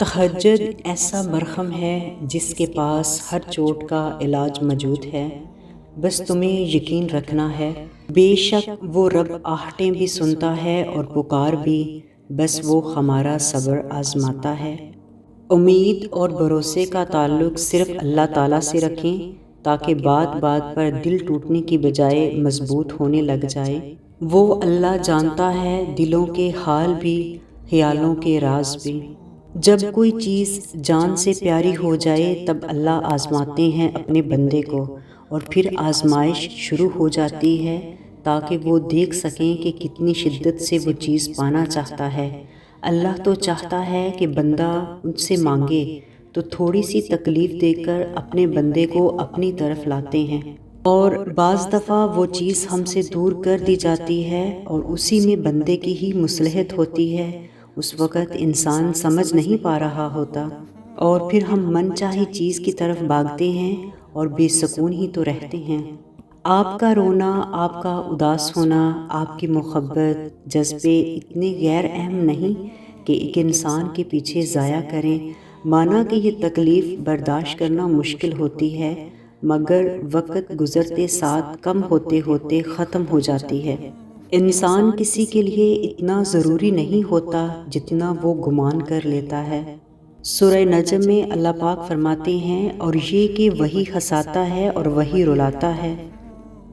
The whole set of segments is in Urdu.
تہجد ایسا مرہم ہے جس کے پاس ہر چوٹ کا علاج موجود ہے، بس تمہیں یقین رکھنا ہے۔ بے شک وہ رب آہٹیں بھی سنتا ہے اور پکار بھی، بس وہ ہمارا صبر آزماتا ہے۔ امید اور بھروسے کا تعلق صرف اللہ تعالیٰ سے رکھیں تاکہ بات بات پر دل ٹوٹنے کی بجائے مضبوط ہونے لگ جائے۔ وہ اللہ جانتا ہے دلوں کے حال بھی، خیالوں کے راز بھی۔ جب کوئی چیز جان سے پیاری ہو جائے تب اللہ آزماتے ہیں اپنے بندے کو، اور پھر آزمائش شروع ہو جاتی ہے تاکہ وہ دیکھ سکیں کہ کتنی شدت سے وہ چیز پانا چاہتا ہے۔ اللہ تو چاہتا ہے کہ بندہ ان سے مانگے، تو تھوڑی سی تکلیف دے کر اپنے بندے کو اپنی طرف لاتے ہیں، اور بعض دفعہ وہ چیز ہم سے دور کر دی جاتی ہے اور اسی میں بندے کی ہی مصلحت ہوتی ہے۔ اس وقت انسان سمجھ نہیں پا رہا ہوتا، اور پھر ہم من چاہی چیز کی طرف بھاگتے ہیں اور بے سکون ہی تو رہتے ہیں۔ آپ کا رونا، آپ کا اداس ہونا، آپ کی محبت، جذبے اتنے غیر اہم نہیں کہ ایک انسان کے پیچھے ضائع کریں۔ مانا کہ یہ تکلیف برداشت کرنا مشکل ہوتی ہے، مگر وقت گزرتے ساتھ کم ہوتے ہوتے ختم ہو جاتی ہے۔ انسان کسی کے لیے اتنا ضروری نہیں ہوتا جتنا وہ گمان کر لیتا ہے۔ سورہ نجم میں اللہ پاک فرماتے ہیں، اور یہ کہ وہی ہنساتا ہے اور وہی رلاتا ہے۔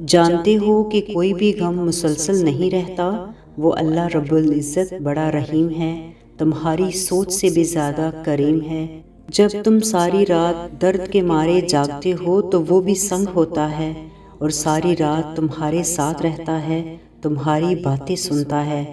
جانتے ہو کہ کوئی بھی غم مسلسل نہیں رہتا، وہ اللہ رب العزت بڑا رحیم ہے، تمہاری سوچ سے بھی زیادہ کریم ہے۔ جب تم ساری رات درد کے مارے جاگتے ہو تو وہ بھی سنگ ہوتا ہے، اور ساری رات تمہارے ساتھ رہتا ہے، تمہاری باتیں سنتا ہے۔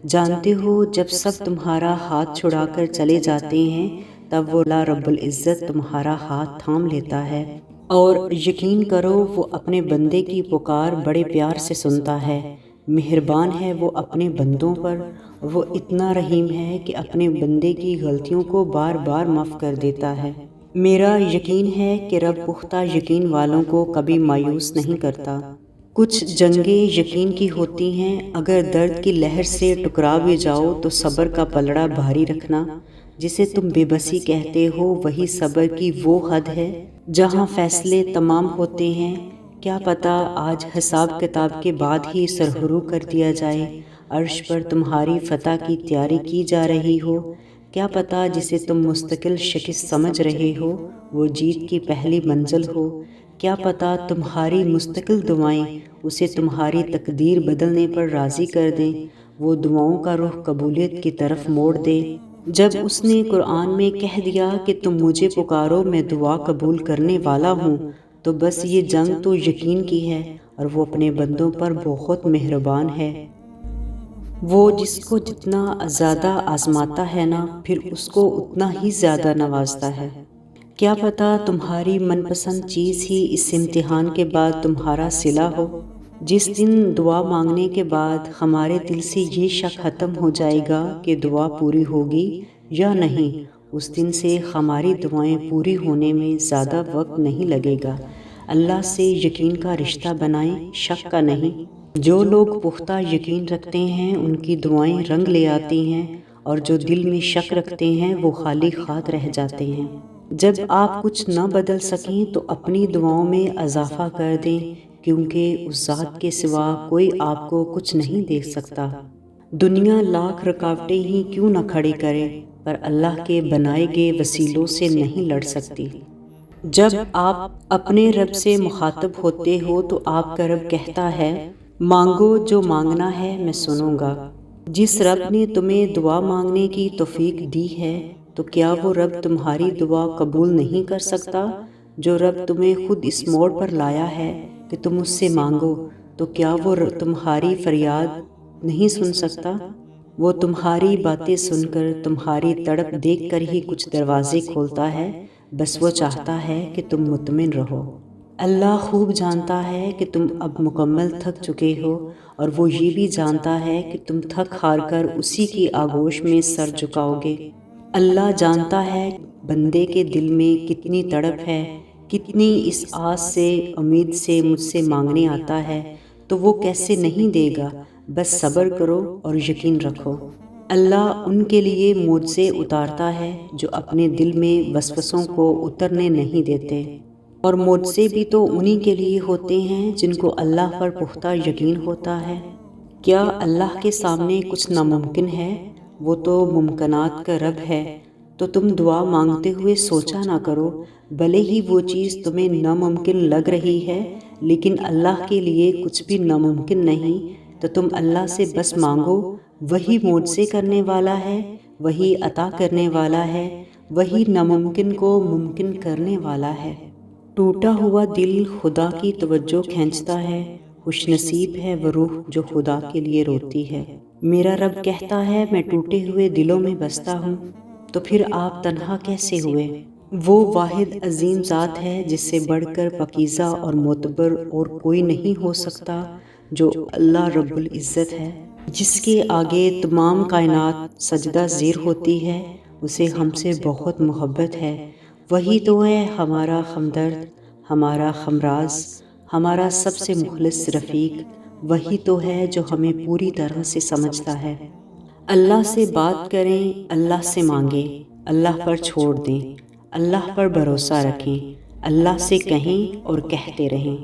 جانتے ہو جب سب تمہارا ہاتھ چھڑا کر چلے جاتے ہیں تب وہ اللہ رب العزت تمہارا ہاتھ تھام لیتا ہے، اور یقین کرو وہ اپنے بندے کی پکار بڑے پیار سے سنتا ہے۔ مہربان ہے وہ اپنے بندوں پر، وہ اتنا رحیم ہے کہ اپنے بندے کی غلطیوں کو بار بار معاف کر دیتا ہے۔ میرا یقین ہے کہ رب پختہ یقین والوں کو کبھی مایوس نہیں کرتا۔ کچھ جنگیں یقین کی ہوتی ہیں، اگر درد کی لہر سے ٹکرا بھی جاؤ تو صبر کا پلڑا بھاری رکھنا۔ جسے تم بے بسی کہتے ہو وہی صبر کی وہ حد ہے جہاں فیصلے تمام ہوتے ہیں۔ کیا پتہ آج حساب کتاب کے بعد ہی سرخرو کر دیا جائے، عرش پر تمہاری فتح کی تیاری کی جا رہی ہو۔ کیا پتہ جسے تم مستقل شکست سمجھ رہے ہو وہ جیت کی پہلی منزل ہو۔ کیا پتہ تمہاری مستقل دعائیں اسے تمہاری تقدیر بدلنے پر راضی کر دیں، وہ دعاؤں کا رخ قبولیت کی طرف موڑ دے۔ جب اس نے قرآن میں کہہ دیا کہ تم مجھے پکارو میں دعا قبول کرنے والا ہوں، تو بس یہ جنگ تو یقین کی ہے، اور وہ اپنے بندوں پر بہت مہربان ہے۔ وہ جس کو جتنا زیادہ آزماتا ہے نا، پھر اس کو اتنا ہی زیادہ نوازتا ہے۔ کیا پتہ تمہاری من پسند چیز ہی اس امتحان کے بعد تمہارا صلہ ہو۔ جس دن دعا مانگنے کے بعد ہمارے دل سے یہ شک ختم ہو جائے گا کہ دعا پوری ہوگی یا نہیں، اس دن سے ہماری دعائیں پوری ہونے میں زیادہ وقت نہیں لگے گا۔ اللہ سے یقین کا رشتہ بنائیں، شک کا نہیں۔ جو لوگ پختہ یقین رکھتے ہیں ان کی دعائیں رنگ لے آتی ہیں، اور جو دل میں شک رکھتے ہیں وہ خالی خات رہ جاتے ہیں۔ جب آپ کچھ نہ بدل سکیں تو اپنی دعاؤں میں اضافہ کر دیں، کیونکہ اس ذات کے سوا کوئی آپ کو کچھ نہیں دے سکتا۔ دنیا لاکھ رکاوٹیں ہی کیوں نہ کھڑی کرے، پر اللہ کے بنائے گئے وسیلوں سے نہیں لڑ سکتی۔ جب آپ اپنے رب سے مخاطب ہوتے ہو تو آپ کا رب کہتا ہے، مانگو جو مانگنا ہے میں سنوں گا۔ جس رب نے تمہیں دعا مانگنے کی توفیق دی ہے تو کیا وہ رب تمہاری دعا قبول نہیں کر سکتا؟ جو رب تمہیں خود اس موڑ پر لایا ہے کہ تم اس سے مانگو، تو کیا وہ تمہاری فریاد نہیں سن سکتا؟ وہ تمہاری باتیں سن کر، تمہاری تڑپ دیکھ کر ہی کچھ دروازے کھولتا ہے، بس وہ چاہتا ہے کہ تم مطمئن رہو۔ اللہ خوب جانتا ہے کہ تم اب مکمل تھک چکے ہو، اور وہ یہ بھی جانتا ہے کہ تم تھک ہار کر اسی کی آغوش میں سر جھکاؤ گے۔ اللہ جانتا ہے بندے کے دل میں کتنی تڑپ ہے، کتنی اس آس سے، امید سے مجھ سے مانگنے آتا ہے، تو وہ کیسے نہیں دے گا۔ بس صبر کرو اور یقین رکھو۔ اللہ ان کے لیے معجزے اتارتا ہے جو اپنے دل میں وسوسوں کو اترنے نہیں دیتے، اور معجزے بھی تو انہی کے لیے ہوتے ہیں جن کو اللہ پر پختہ یقین ہوتا ہے۔ کیا اللہ کے سامنے کچھ ناممکن ہے؟ وہ تو ممکنات کا رب ہے۔ تو تم دعا مانگتے ہوئے سوچا نہ کرو، بھلے ہی وہ چیز تمہیں ناممکن لگ رہی ہے، لیکن اللہ کے لیے کچھ بھی ناممکن نہیں۔ تو تم اللہ سے بس مانگو، وہی معجزے کرنے والا ہے، وہی عطا کرنے والا ہے، وہی ناممکن کو ممکن کرنے والا ہے۔ ٹوٹا ہوا دل خدا کی توجہ کھینچتا ہے، خوش نصیب ہے وہ روح جو خدا کے لیے روتی ہے۔ میرا رب کہتا ہے میں ٹوٹے ہوئے دلوں میں بستا ہوں، تو پھر آپ تنہا کیسے ہوئے؟ وہ واحد عظیم ذات ہے جس سے بڑھ کر پاکیزہ اور معتبر اور کوئی نہیں ہو سکتا، جو اللہ رب العزت ہے، جس کے آگے تمام کائنات سجدہ زیر ہوتی ہے۔ اسے ہم سے بہت محبت ہے، وہی تو ہے ہمارا ہمدرد، ہمارا ہمراز، ہمارا سب سے مخلص رفیق، وہی تو ہے جو ہمیں پوری طرح سے سمجھتا ہے۔ اللہ سے بات کریں، اللہ سے مانگیں، اللہ پر چھوڑ دیں، اللہ پر بھروسہ رکھیں، اللہ سے کہیں اور کہتے رہیں۔